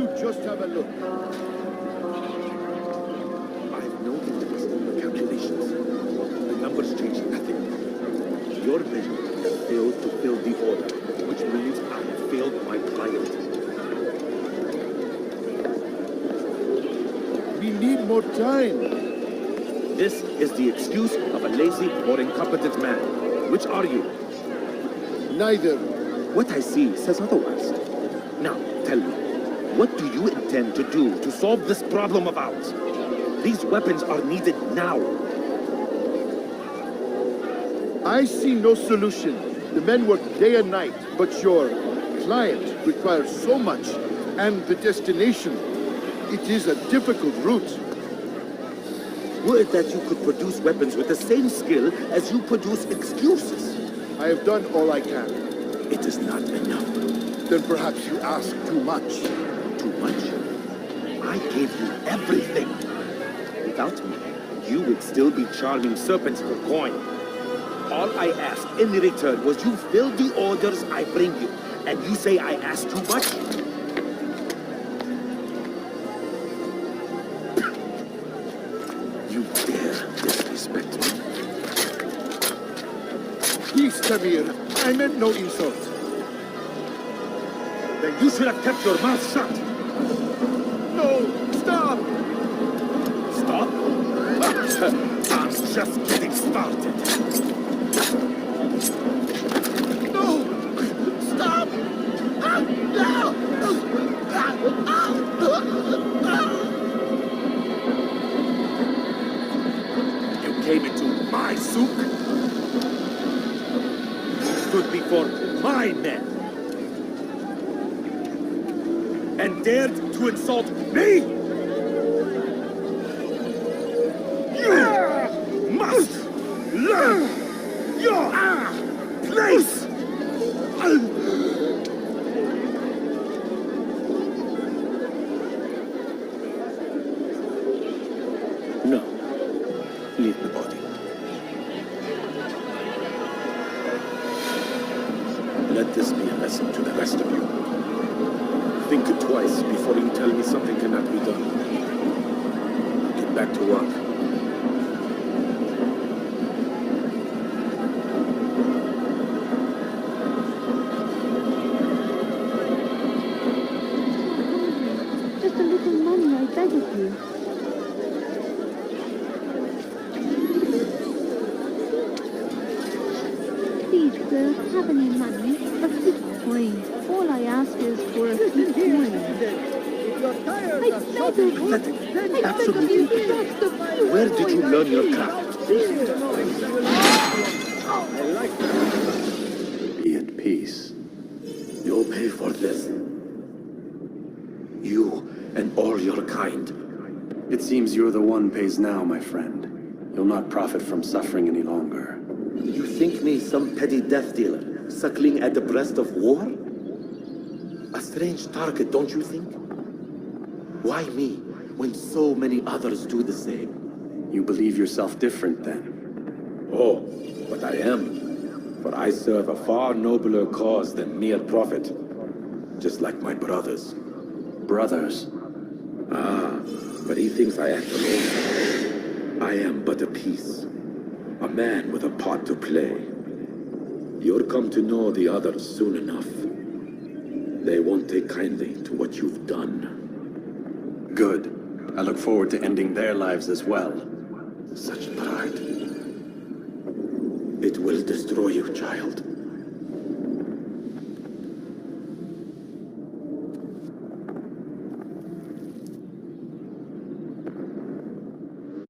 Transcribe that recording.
you just have a look? I've noted the calculations. The numbers change nothing. Your men have failed to fill the order, which means I have failed my client. We need more time. This is the excuse of a lazy or incompetent man. Which are you? Neither. What I see says otherwise. Now, tell me, what do you intend to do to solve this problem of ours? These weapons are needed now. I see no solution. The men work day and night, but your client requires so much, and the destination. It is a difficult route. Were it that you could produce weapons with the same skill as you produce excuses. I have done all I can. It is not enough. Then perhaps you ask too much. Too much? I gave you everything. Without me, you would still be charming serpents for coin. All I asked in return was you fill the orders I bring you. And you say I asked too much? You dare disrespect me? Please, Tamir, I meant no insult. Then you should have kept your mouth shut. No, stop! Stop? I'm just getting started. No! Stop! Ah, no! You came into my souk? You stood before my men and dared to insult me? You must learn your place! No. Leave the body. Let this be a lesson to the rest of you. Think twice before you tell me something cannot be done. Get back to work. Just a little money, I beg of you. Please, sir, have any money? A few coins. All I ask is for a few coins. I beg of you. Absolutely. Where did you learn your craft? Be at peace. You'll pay for this. You and all your kind. It seems you're the one pays now, my friend. You'll not profit from suffering any longer. You think me some petty death dealer, suckling at the breast of war? A strange target, don't you think? Why me, when so many others do the same? You believe yourself different, then? Oh, but I am. For I serve a far nobler cause than mere profit. Just like my brothers. Brothers? Ah, but he thinks I act alone. I am but a piece. A man with a part to play. You'll come to know the others soon enough. They won't take kindly to what you've done. Good. I look forward to ending their lives as well. Such pride. It will destroy you, child.